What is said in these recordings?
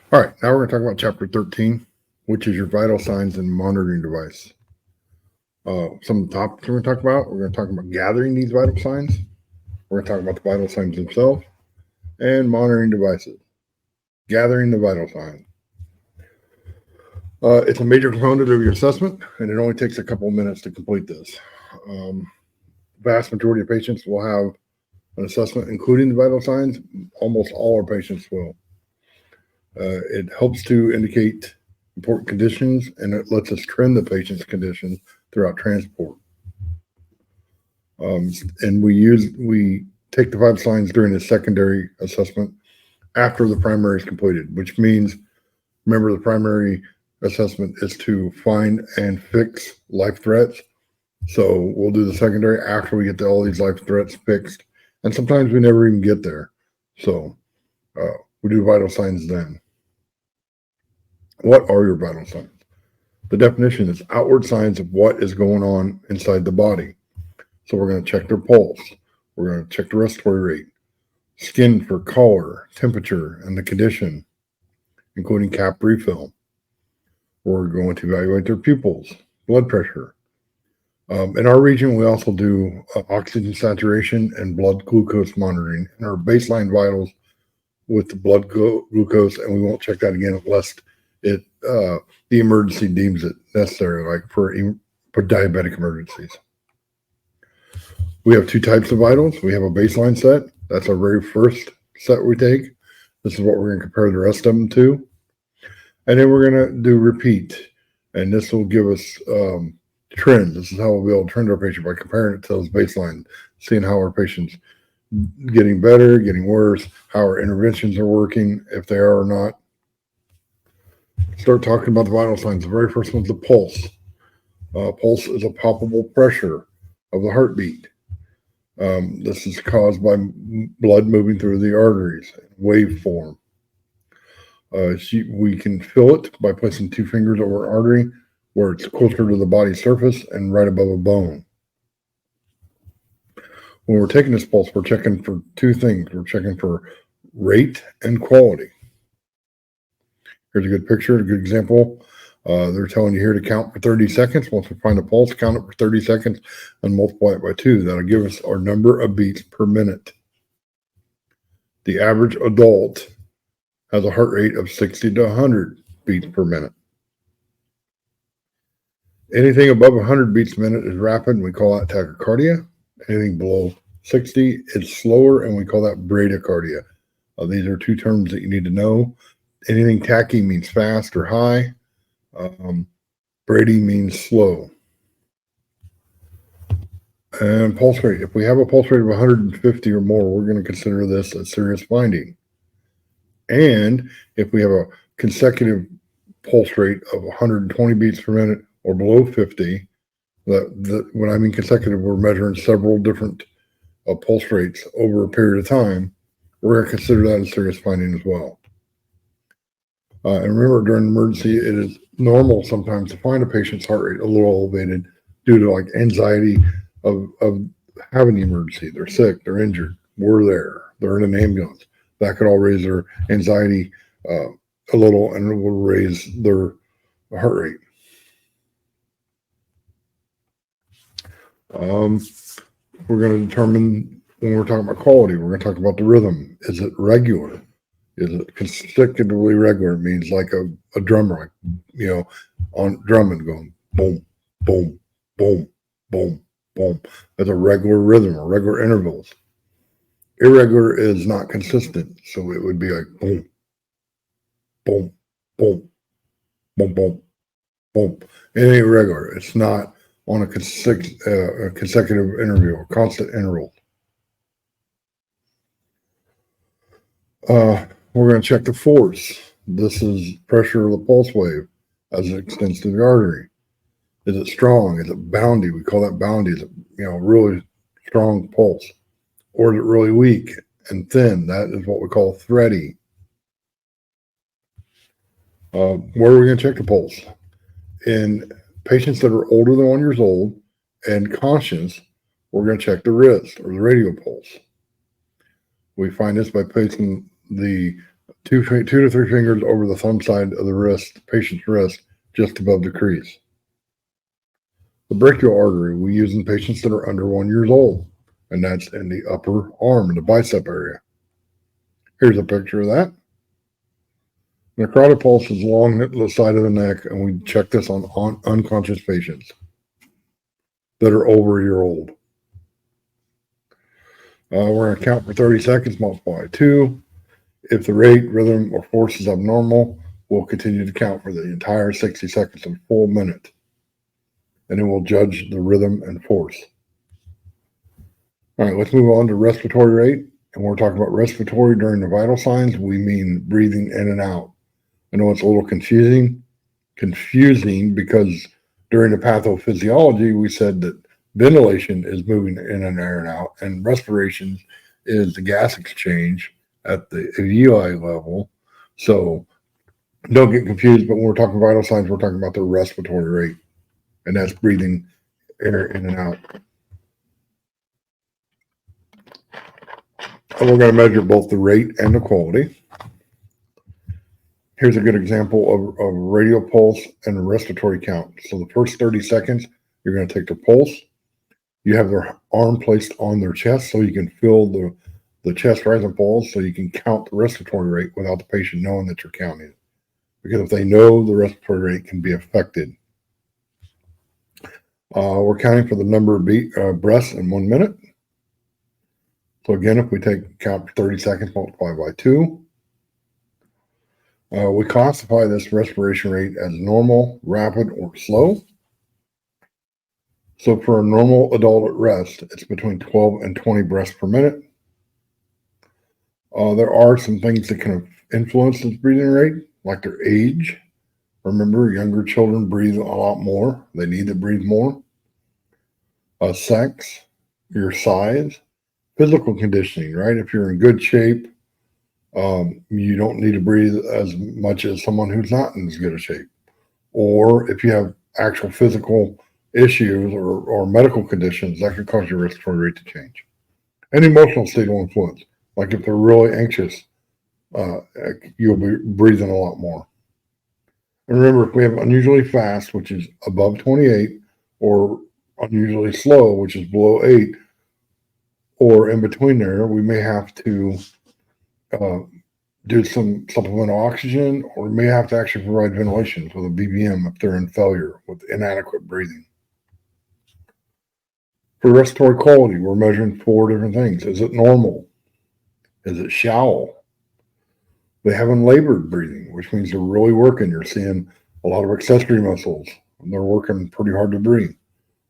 All right, now we're going to talk about Chapter 13, which is your vital signs and monitoring device. Some of the topics we're going to talk about, we're going to talk about gathering these vital signs. We're going to talk about the vital signs themselves and monitoring devices. Gathering the vital signs. It's a major component of your assessment, and it only takes a couple of minutes to complete this. Um, Vast majority of patients will have an assessment including the vital signs. Almost all our patients will. It helps to indicate important conditions, and it lets us trend the patient's condition throughout transport. And we take the vital signs during the secondary assessment after the primary is completed, which means, remember, the primary assessment is to find and fix life threats. So we'll do the secondary after we get all these life threats fixed, and sometimes we never even get there. So we do vital signs then. What are your vital signs? The definition is outward signs of what is going on inside the body. So we're going to check their pulse. We're going to check the respiratory rate, skin for color, temperature, and the condition, including cap refill. We're going to evaluate their pupils, blood pressure. In our region, we also do oxygen saturation and blood glucose monitoring in our baseline vitals with the blood glucose, and we won't check that again unless the emergency deems it necessary, like for diabetic emergencies. We have two types of vitals. We have a baseline set. That's our very first set we take. This is what we're going to compare the rest of them to. And then we're going to do repeat. And this will give us trend. This is how we'll be able to trend our patient by comparing it to those baseline, seeing how our patient's getting better, getting worse, how our interventions are working, if they are or not. Start talking about the vital signs. The very first one's the pulse. Pulse is a palpable pressure of the heartbeat. This is caused by blood moving through the arteries, waveform. We can feel it by placing two fingers over an artery where it's closer to the body surface and right above a bone. When we're taking this pulse, we're checking for two things. We're checking for rate and quality. Here's a good picture, a good example. They're telling you here to count for 30 seconds. Once we find a pulse, count it for 30 seconds and multiply it by 2. That'll give us our number of beats per minute. The average adult has a heart rate of 60 to 100 beats per minute. Anything above 100 beats a minute is rapid, and we call that tachycardia. Anything below 60 is slower, and we call that bradycardia. These are two terms that you need to know. Anything tachy means fast or high. Brady means slow. And pulse rate. If we have a pulse rate of 150 or more, we're going to consider this a serious finding. And if we have a consecutive pulse rate of 120 beats per minute or below 50, when I mean consecutive, we're measuring several different pulse rates over a period of time. We're going to consider that a serious finding as well. And remember, during an emergency, it is normal sometimes to find a patient's heart rate a little elevated due to like anxiety of having the emergency. They're sick, they're injured, we're there, they're in an ambulance. That could all raise their anxiety a little, and it will raise their heart rate. We're going to determine, when we're talking about quality, we're going to talk about the rhythm. Is it regular? Is it consecutively regular? It means like a drummer, like, on drumming, going boom, boom, boom, boom, boom. That's a regular rhythm or regular intervals. Irregular is not consistent, so it would be like boom, boom, boom, boom, boom, boom. Anything irregular, it's not on a consecutive interval or constant interval. We're going to check the force. This is pressure of the pulse wave as it extends to the artery. Is it strong? Is it boundy? We call that boundy. Is it, really strong pulse? Or is it really weak and thin? That is what we call thready. Where are we going to check the pulse? In patients that are older than 1 year old and conscious, we're going to check the wrist or the radial pulse. We find this by placing the two to three fingers over the thumb side of the wrist, patient's wrist, just above the crease. The brachial artery we use in patients that are under 1 year old, and that's in the upper arm, in the bicep area. Here's a picture of that. The carotid pulse is along the side of the neck, and we check this on unconscious patients that are over a year old. We're going to count for 30 seconds, multiply by 2. If the rate, rhythm, or force is abnormal, we'll continue to count for the entire 60 seconds, a full minute. And then we'll judge the rhythm and force. All right, let's move on to respiratory rate. And we're talking about respiratory during the vital signs. We mean breathing in and out. I know it's a little confusing because during the pathophysiology, we said that ventilation is moving in and air and out, and respiration is the gas exchange at the alveoli level. So don't get confused, but when we're talking vital signs, we're talking about the respiratory rate, and that's breathing air in and out. And we're going to measure both the rate and the quality. Here's a good example of radial pulse and a respiratory count. So the first 30 seconds, you're going to take their pulse. You have their arm placed on their chest so you can feel the chest rise and fall, so you can count the respiratory rate without the patient knowing that you're counting it. Because if they know, the respiratory rate can be affected. We're counting for the number of breaths in 1 minute. So again, if we count for 30 seconds, multiply by 2. We classify this respiration rate as normal, rapid, or slow. So for a normal adult at rest, it's between 12 and 20 breaths per minute. There are some things that can influence this breathing rate, like their age. Remember, younger children breathe a lot more. They need to breathe more. Sex, your size, physical conditioning, right? If you're in good shape, you don't need to breathe as much as someone who's not in as good a shape. Or if you have actual physical issues or medical conditions, that could cause your respiratory rate to change. And emotional state will influence. Like if they're really anxious, you'll be breathing a lot more. And remember, if we have unusually fast, which is above 28, or unusually slow, which is below 8, or in between there, we may have to do some supplemental oxygen, or we may have to actually provide ventilation with a BBM if they're in failure with inadequate breathing. For respiratory quality, we're measuring 4 different things. Is it normal? Is it shallow? They haven't labored breathing, which means they're really working. You're seeing a lot of accessory muscles, and they're working pretty hard to breathe.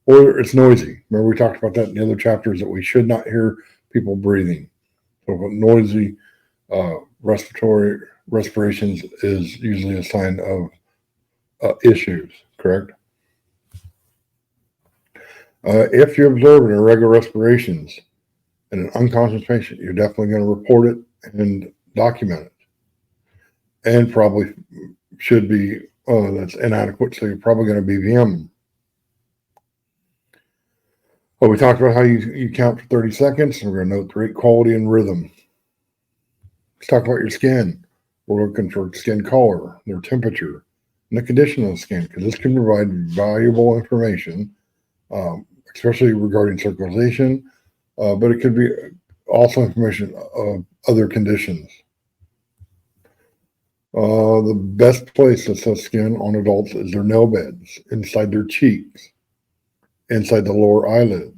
Or it's noisy. Remember, we talked about that in the other chapters, that we should not hear people breathing. So if it's noisy, respirations is usually a sign of issues, correct? If you observe an irregular respirations in an unconscious patient, you're definitely going to report it and document it. And probably should be, that's inadequate, so you're probably going to BVM them. Well, we talked about how you count for 30 seconds. We're going to note the rate, quality, and rhythm. Let's talk about your skin. We're looking for skin color, their temperature, and the condition of the skin, because this can provide valuable information, especially regarding circulation, but it could be also information of other conditions. The best place to assess skin on adults is their nail beds, inside their cheeks, inside the lower eyelid.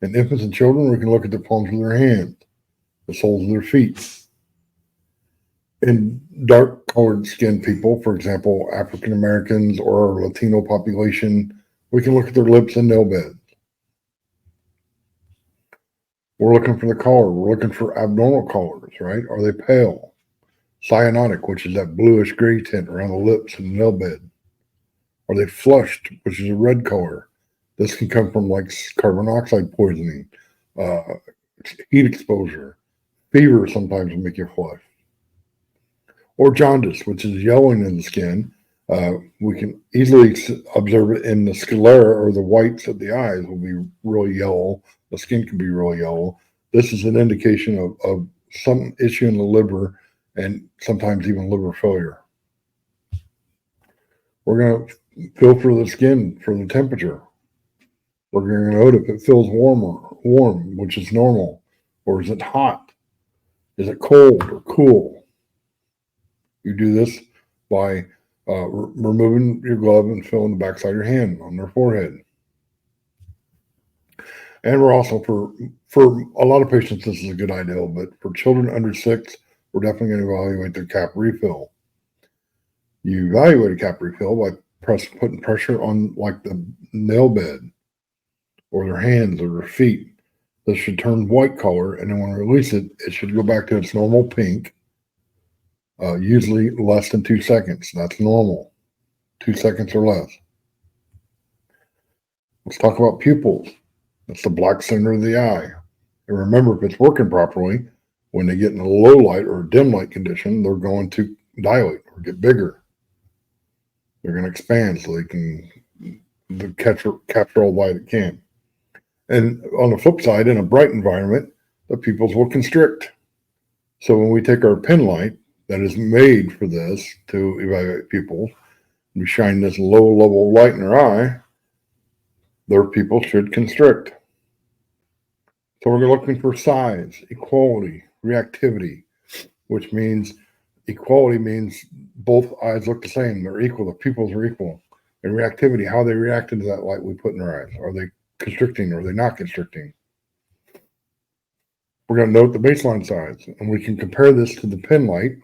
In infants and children, we can look at the palms of their hands, the soles of their feet. In dark colored skinned people, for example, African Americans or Latino population, we can look at their lips and nail beds. We're looking for the color. We're looking for abnormal colors, right? Are they pale? Cyanotic, which is that bluish gray tint around the lips and the nail bed. Are they flushed, which is a red color? This can come from like carbon monoxide poisoning, heat exposure. Fever sometimes will make you flush. Or jaundice, which is yellowing in the skin. We can easily observe it in the sclera, or the whites of the eyes will be really yellow. The skin can be really yellow. This is an indication of some issue in the liver and sometimes even liver failure. We're going to feel for the skin for the temperature. We're going to note if it feels warm, which is normal, or is it hot? Is it cold or cool? You do this by removing your glove and feeling the backside of your hand on their forehead. And we're also for a lot of patients, this is a good idea, but for children under 6, we're definitely going to evaluate their cap refill. You evaluate a cap refill by putting pressure on like the nail bed or their hands or their feet. This should turn white color, and then when we release it, it should go back to its normal pink, usually less than 2 seconds. That's normal, 2 seconds or less. Let's talk about pupils. That's the black center of the eye. And remember, if it's working properly, when they get in a low light or a dim light condition, they're going to dilate or get bigger. They're going to expand so they can capture all light it can. And on the flip side, in a bright environment, the pupils will constrict. So when we take our pen light that is made for this to evaluate pupils, we shine this low level light in their eye, their pupils should constrict. So we're looking for size, equality, reactivity, which means equality means both eyes look the same. They're equal. The pupils are equal. And reactivity, how they reacted to that light we put in their eyes. Are they constricting or are they not constricting? We're going to note the baseline size, and we can compare this to the pen light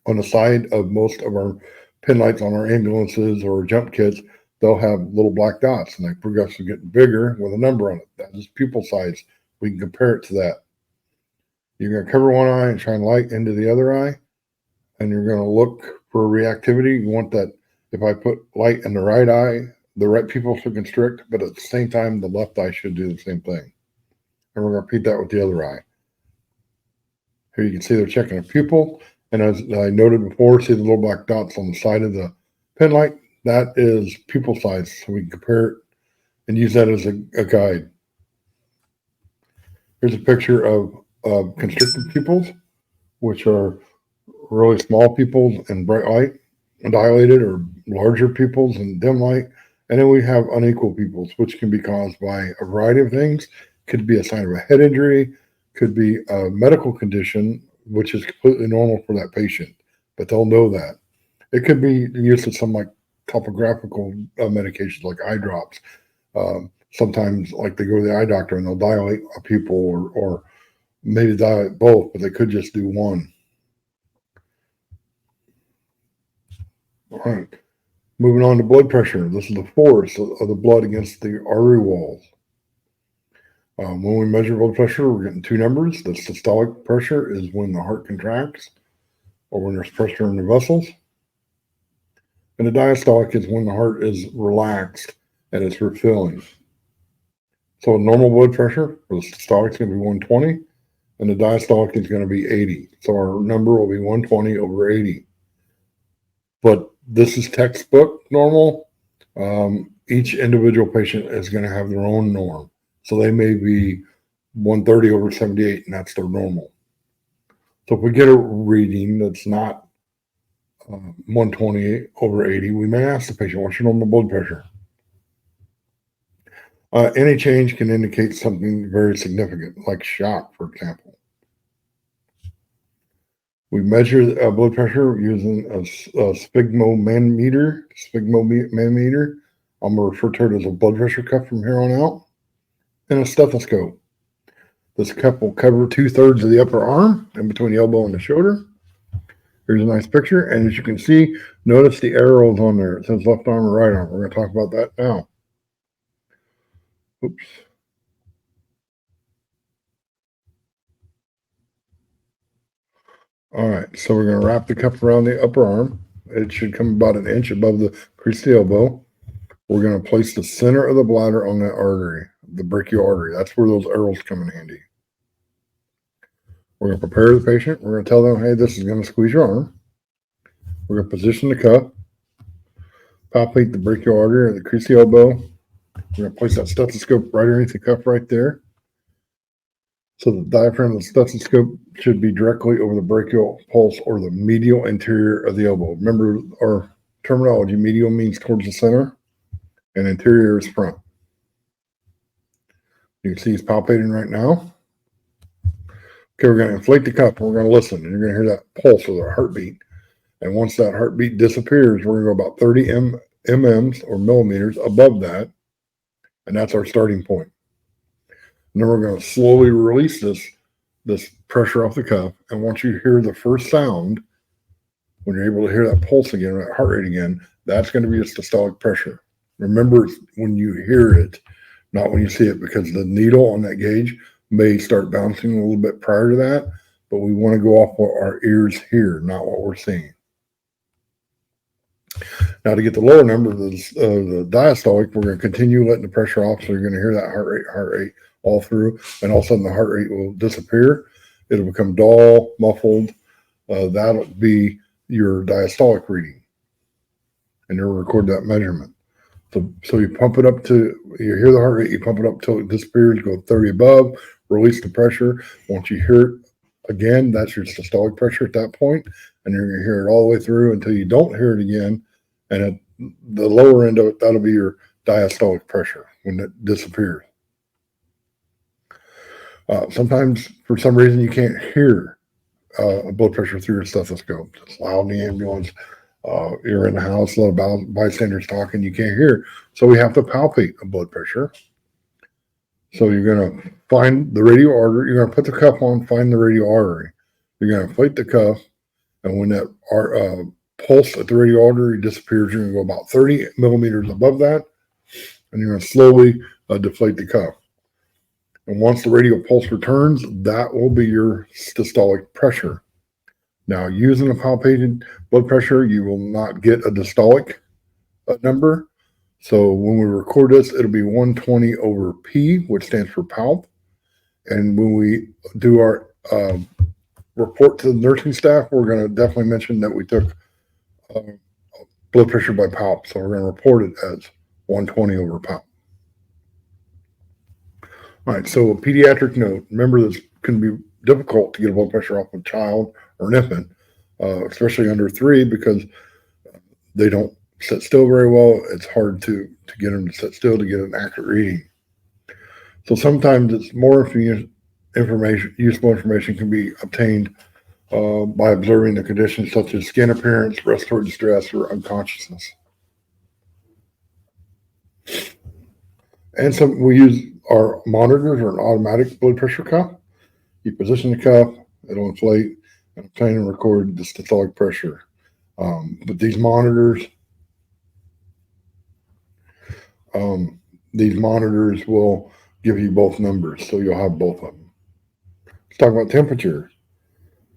on the side of most of our pen lights on our ambulances or jump kits. They'll have little black dots, and they progressively get bigger with a number on it. That is pupil size. We can compare it to that. You're going to cover one eye and shine light into the other eye, and you're going to look for reactivity. You want that if I put light in the right eye, the right pupil should constrict, but at the same time, the left eye should do the same thing. And we're going to repeat that with the other eye. Here you can see they're checking a pupil, and as I noted before, see the little black dots on the side of the pen light? That is pupil size, so we can compare it and use that as a guide. Here's a picture of constricted pupils, which are really small pupils in bright light, dilated or larger pupils in dim light. And then we have unequal pupils, which can be caused by a variety of things. Could be a sign of a head injury, could be a medical condition, which is completely normal for that patient, but they'll know that. It could be the use of some like topographical medications like eye drops. Sometimes like they go to the eye doctor and they'll dilate a pupil or maybe dilate both, but they could just do one. All right. Moving on to blood pressure. This is the force of the blood against the artery walls. When we measure blood pressure, we're getting 2 numbers. The systolic pressure is when the heart contracts or when there's pressure in the vessels. And the diastolic is when the heart is relaxed and it's refilling. So normal blood pressure for the systolic is going to be 120 and the diastolic is going to be 80. So our number will be 120 over 80. But this is textbook normal. Each individual patient is going to have their own norm. So they may be 130 over 78, and that's their normal. So if we get a reading that's not 120 over 80, we may ask the patient, what's your normal blood pressure? Any change can indicate something very significant, like shock, for example. We measure blood pressure using a sphygmomanometer. I'm going to refer to it as a blood pressure cuff from here on out. And a stethoscope. This cup will cover 2/3 of the upper arm in between the elbow and the shoulder. Here's a nice picture. And as you can see, notice the arrows on there. It says left arm or right arm. We're going to talk about that now. Oops. All right. So we're going to wrap the cup around the upper arm. It should come about 1 inch above the crease of the elbow. We're going to place the center of the bladder on that artery, the brachial artery. That's where those arrows come in handy. We're going to prepare the patient. We're going to tell them, hey, this is going to squeeze your arm. We're going to position the cup, palpate the brachial artery or the crease of the elbow. We're going to place that stethoscope right underneath the cup right there. So the diaphragm of the stethoscope should be directly over the brachial pulse or the medial anterior of the elbow. Remember our terminology, medial means towards the center and anterior is front. You can see he's palpating right now. Okay, we're going to inflate the cup and we're going to listen, and you're going to hear that pulse or the heartbeat. And once that heartbeat disappears, we're going to go about 30 mm's or millimeters above that, and that's our starting point. And then we're going to slowly release this pressure off the cuff. And once you hear the first sound, when you're able to hear that pulse again, that heart rate again, that's going to be a systolic pressure. Remember, when you hear it, not when you see it, because the needle on that gauge may start bouncing a little bit prior to that, but we want to go off what our ears hear, not what we're seeing. Now, to get the lower number, the diastolic, we're going to continue letting the pressure off, so you're going to hear that heart rate all through, and all of a sudden the heart rate will disappear. It'll become dull, muffled. That'll be your diastolic reading, and you'll record that measurement. So you pump it up to, you hear the heart rate, you pump it up till it disappears, go 30 above, release the pressure. Once you hear it again, that's your systolic pressure at that point, and you're going to hear it all the way through until you don't hear it again. And at the lower end of it, that'll be your diastolic pressure when it disappears. Sometimes, for some reason, you can't hear a blood pressure through your stethoscope. It's loud in the ambulance. You're in the house, a lot of bystanders talking, you can't hear. So we have to palpate a blood pressure. So you're going to find the radial artery. You're going to put the cuff on, find the radial artery. You're going to inflate the cuff, and when that pulse at the radial artery disappears, you're going to go about 30 millimeters above that, and you're going to slowly deflate the cuff. And once the radial pulse returns, that will be your systolic pressure. Now, using a palpated blood pressure, you will not get a diastolic number. So when we record this, it'll be 120 over P, which stands for palp. And when we do our report to the nursing staff, we're going to definitely mention that we took blood pressure by palp. So we're going to report it as 120 over palp. All right, so a pediatric note. Remember, this can be difficult to get a blood pressure off a child or an infant, especially under 3, because they don't sit still very well. It's hard to get them to sit still to get an accurate reading. So sometimes it's more useful information can be obtained by observing the conditions such as skin appearance, respiratory distress, or unconsciousness. And we use our monitors or an automatic blood pressure cuff. You position the cuff, it'll inflate and obtain and record the systolic pressure. But these monitors will give you both numbers, so you'll have both of them. Let's talk about temperature.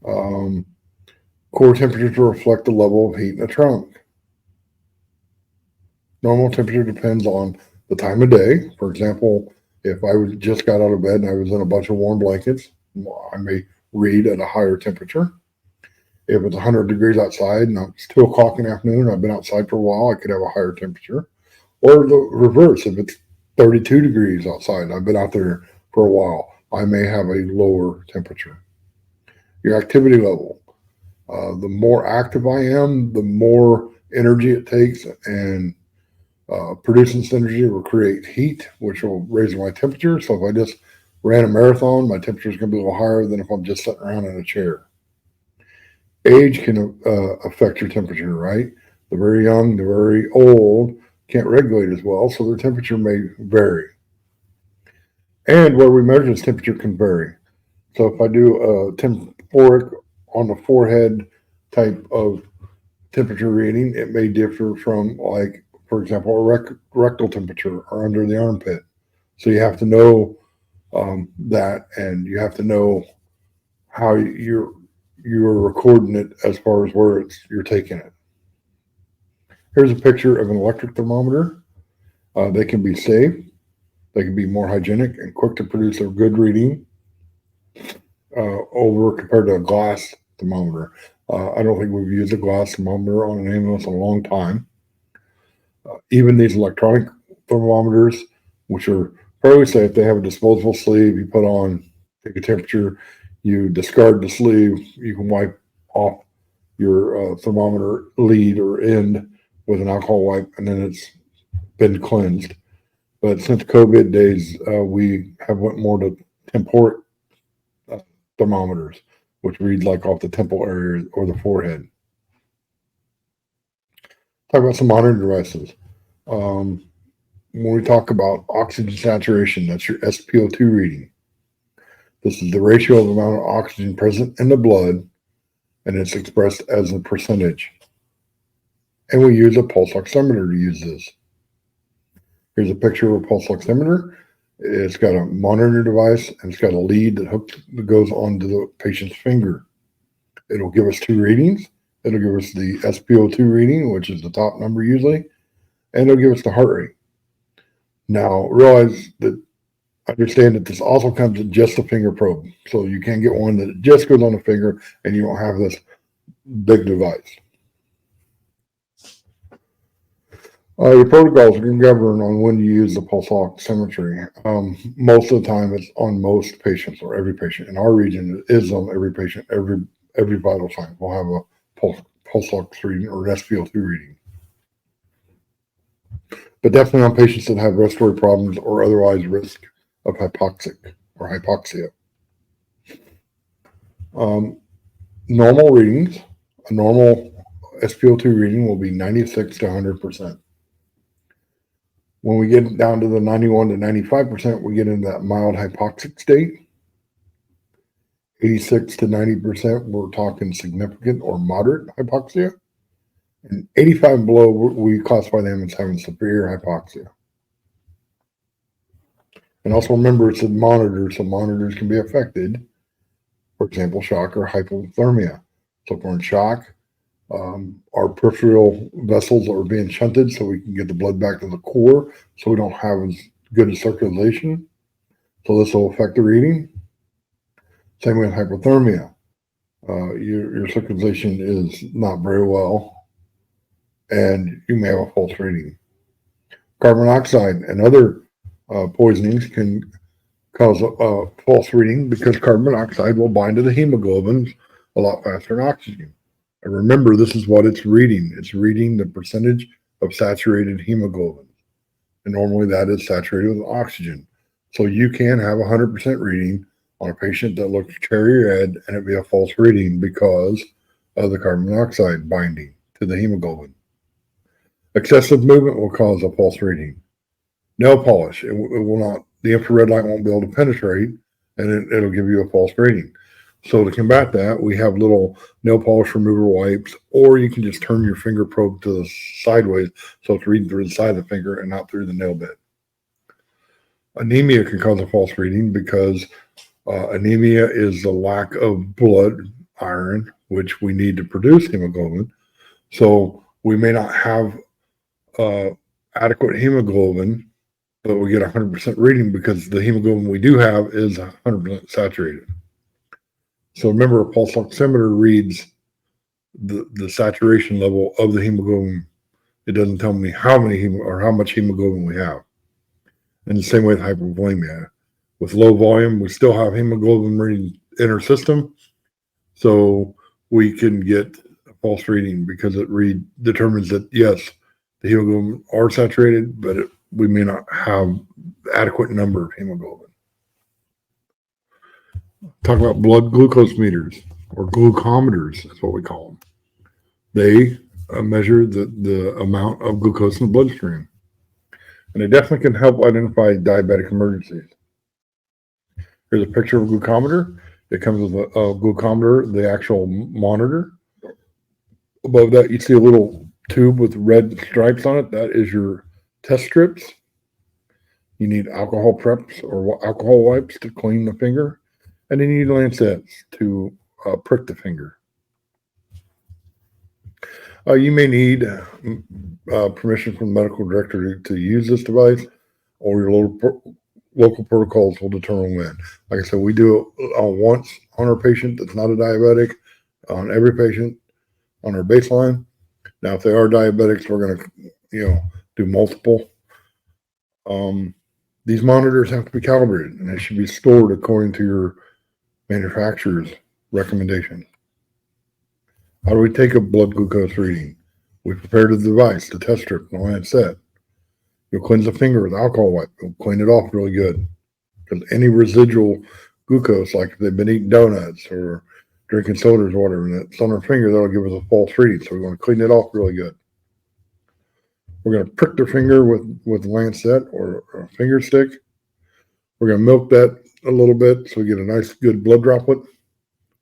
Core temperatures will reflect the level of heat in the trunk. Normal temperature depends on the time of day. For example, if I just got out of bed and I was in a bunch of warm blankets, I may read at a higher temperature. If it's 100 degrees outside and it's 2 o'clock in the afternoon and I've been outside for a while, I could have a higher temperature. Or the reverse, if it's 32 degrees outside and I've been out there for a while, I may have a lower temperature. Your activity level. The more active I am, the more energy it takes, and producing this energy will create heat, which will raise my temperature. So if I just ran a marathon, my temperature is going to be a little higher than if I'm just sitting around in a chair. Age can affect your temperature, right? The very young, the very old can't regulate as well, so their temperature may vary. And where we measure this temperature can vary. So if I do a temporic on the forehead type of temperature reading, it may differ from, like, for example, a rectal temperature or under the armpit. So you have to know that, and you have to know how you're recording it as far as where you're taking it. Here's a picture of an electric thermometer. They can be safe. They can be more hygienic and quick to produce a good reading compared to a glass thermometer. I don't think we've used a glass thermometer on an ambulance in a long time. Even these electronic thermometers, which are fairly safe, they have a disposable sleeve you put on take a temperature, you discard the sleeve, you can wipe off your thermometer lead or end with an alcohol wipe, and then it's been cleansed. But since COVID days, we have went more to temporic uh, thermometers, which read like off the temple area or the forehead. Talk about some monitoring devices. Um, when we talk about oxygen saturation, that's your SpO2 reading. This is the ratio of the amount of oxygen present in the blood, and it's expressed as a percentage. And we use a pulse oximeter to use this. Here's a picture of a pulse oximeter. It's got a monitor device, and it's got a lead that goes onto the patient's finger. It'll give us two readings. It'll give us the SpO2 reading, which is the top number usually, and it'll give us the heart rate. Now, understand that this also comes with just a finger probe. So you can't get one that just goes on the finger and you don't have this big device. Your protocols can govern on when you use the pulse oximetry. Most of the time, it's on most patients or every patient. In our region, it is on every patient. Every vital sign will have a pulse ox reading or an SpO2 reading. But definitely on patients that have respiratory problems or otherwise risk of hypoxic or hypoxia. Normal readings, a normal SpO2 reading will be 96 to 100%. When we get down to the 91 to 95%, we get into that mild hypoxic state. 86 to 90%, we're talking significant or moderate hypoxia. And 85 and below, we classify them as having severe hypoxia. And also remember, it's a monitor, so monitors can be affected. For example, shock or hypothermia. So if we're in shock, our peripheral vessels are being shunted so we can get the blood back to the core, so we don't have as good a circulation. So this will affect the reading. Same with hypothermia. Your circulation is not very well, and you may have a false reading. Carbon monoxide and other poisonings can cause a false reading because carbon monoxide will bind to the hemoglobins a lot faster than oxygen. And remember, this is what it's reading. It's reading the percentage of saturated hemoglobin. And normally that is saturated with oxygen. So you can have 100% reading on a patient that looks cherry red and it be a false reading because of the carbon monoxide binding to the hemoglobin. Excessive movement will cause a false reading. Nail polish, it will not, the infrared light won't be able to penetrate and it'll give you a false reading. So to combat that, we have little nail polish remover wipes, or you can just turn your finger probe to the sideways so it's reading through the side of the finger and not through the nail bed. Anemia can cause a false reading because anemia is the lack of blood iron, which we need to produce hemoglobin. So we may not have adequate hemoglobin, but we get 100% reading because the hemoglobin we do have is 100% saturated. So remember, a pulse oximeter reads the saturation level of the hemoglobin. It doesn't tell me how much hemoglobin we have. And the same way with hypovolemia. With low volume, we still have hemoglobin reading in our system, so we can get a false reading because it determines that yes, the hemoglobin are saturated, but we may not have adequate number of hemoglobin. Talk about blood glucose meters or glucometers, that's what we call them. They measure the amount of glucose in the bloodstream. And they definitely can help identify diabetic emergencies. Here's a picture of a glucometer. It comes with a glucometer, the actual monitor. Above that, you see a little tube with red stripes on it. That is your test strips. You need alcohol preps or alcohol wipes to clean the finger. And then you need lancets to prick the finger. You may need permission from the medical director to use this device, or your local protocols will determine when. Like I said, we do it once on our patient that's not a diabetic, on every patient on our baseline. Now, if they are diabetics, we're going to, do multiple. These monitors have to be calibrated, and they should be stored according to your manufacturer's recommendations. How do we take a blood glucose reading? We prepare the device, the test strip, the lancet. You'll cleanse the finger with alcohol wipe. You'll clean it off really good. Because any residual glucose, like if they've been eating donuts or drinking sodas or whatever, and it's on their finger, that'll give us a false reading. So we're going to clean it off really good. We're going to prick their finger with a lancet or a finger stick. We're going to milk that a little bit so we get a nice, good blood droplet.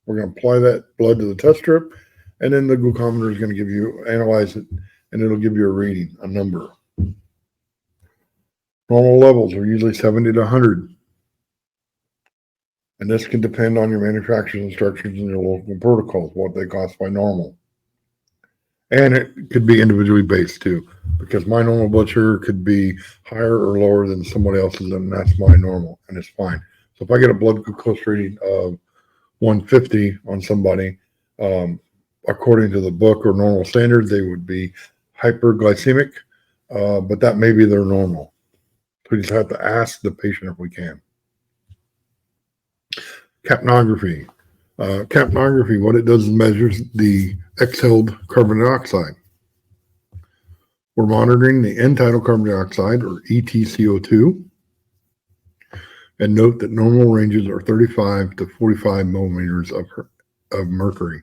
We're going to apply that blood to the test strip, and then the glucometer is going to analyze it, and it'll give you a reading, a number. Normal levels are usually 70 to 100. And this can depend on your manufacturer's instructions and your local protocols, what they classify normal. And it could be individually based too, because my normal blood sugar could be higher or lower than somebody else's, and that's my normal, and it's fine. So if I get a blood glucose reading of 150 on somebody, according to the book or normal standard, they would be hyperglycemic, but that may be their normal. So we just have to ask the patient if we can. Capnography. Capnography, what it does is measures the exhaled carbon dioxide. We're monitoring the end-tidal carbon dioxide, or EtCO2, and note that normal ranges are 35 to 45 millimeters of mercury.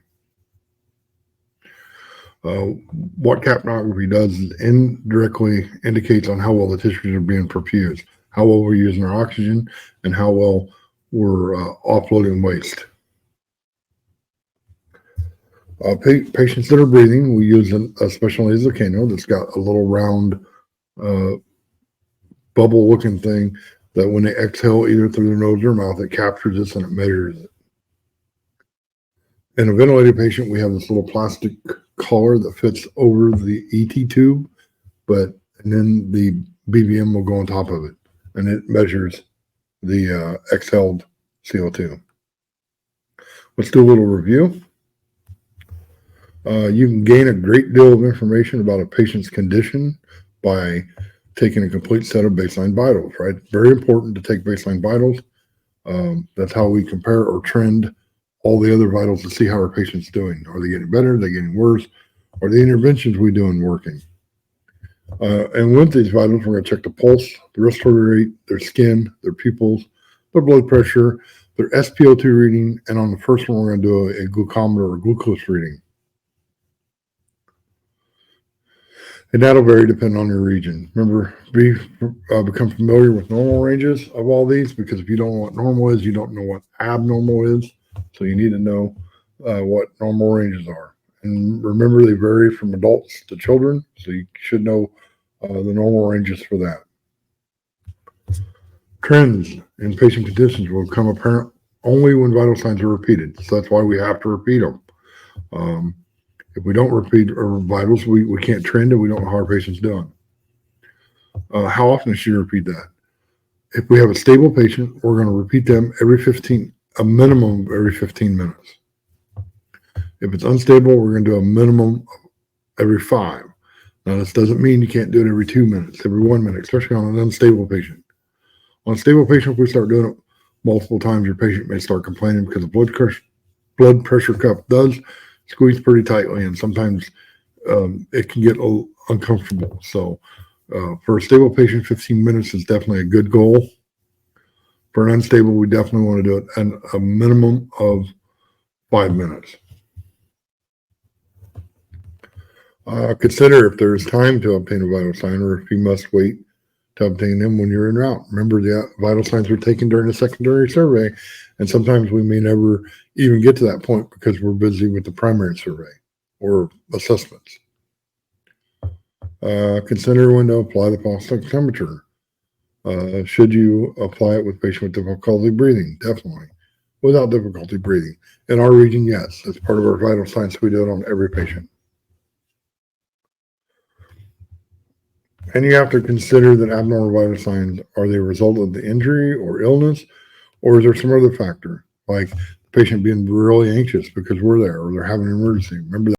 What capnography does is indirectly indicates on how well the tissues are being perfused, how well we're using our oxygen, and how well we're offloading waste. Patients that are breathing, we use a special nasocano that's got a little round bubble-looking thing that when they exhale either through their nose or mouth, it captures this and it measures it. In a ventilated patient, we have this little plastic collar that fits over the ET tube, and then the BVM will go on top of it, and it measures the exhaled CO2. Let's do a little review. You can gain a great deal of information about a patient's condition by taking a complete set of baseline vitals, right? Very important to take baseline vitals. That's how we compare or trend all the other vitals to see how our patient's doing. Are they getting better? Are they getting worse? Are the interventions we doing working? And with these vitals, we're going to check the pulse, the respiratory rate, their skin, their pupils, their blood pressure, their SpO2 reading, and on the first one, we're going to do a glucometer or glucose reading. And that'll vary depending on your region. Remember, become familiar with normal ranges of all these, because if you don't know what normal is, you don't know what abnormal is. So you need to know what normal ranges are. And remember, they vary from adults to children, so you should know the normal ranges for that. Trends in patient conditions will become apparent only when vital signs are repeated. So that's why we have to repeat them. If we don't repeat our vitals, we can't trend it. We don't know how our patient's doing. How often should you repeat that? If we have a stable patient, we're going to repeat them a minimum of every 15 minutes. If it's unstable, we're going to do a minimum every 5. Now, this doesn't mean you can't do it every 2 minutes, every 1 minute, especially on an unstable patient. On a stable patient, if we start doing it multiple times, your patient may start complaining because the blood pressure cuff does squeeze pretty tightly, and sometimes it can get a little uncomfortable. So for a stable patient, 15 minutes is definitely a good goal. For an unstable, we definitely want to do it at a minimum of 5 minutes. Consider if there is time to obtain a vital sign, or if you must wait to obtain them when you're en route. Remember, the vital signs were taken during the secondary survey, and sometimes we may never even get to that point because we're busy with the primary survey or assessments. Consider when to apply the pulse oximeter. Should you apply it with patient with difficulty breathing? Definitely. Without difficulty breathing. In our region, yes. That's part of our vital signs. We do it on every patient. And you have to consider that abnormal vital signs, are they a result of the injury or illness, or is there some other factor, like the patient being really anxious because we're there, or they're having an emergency? Remember that.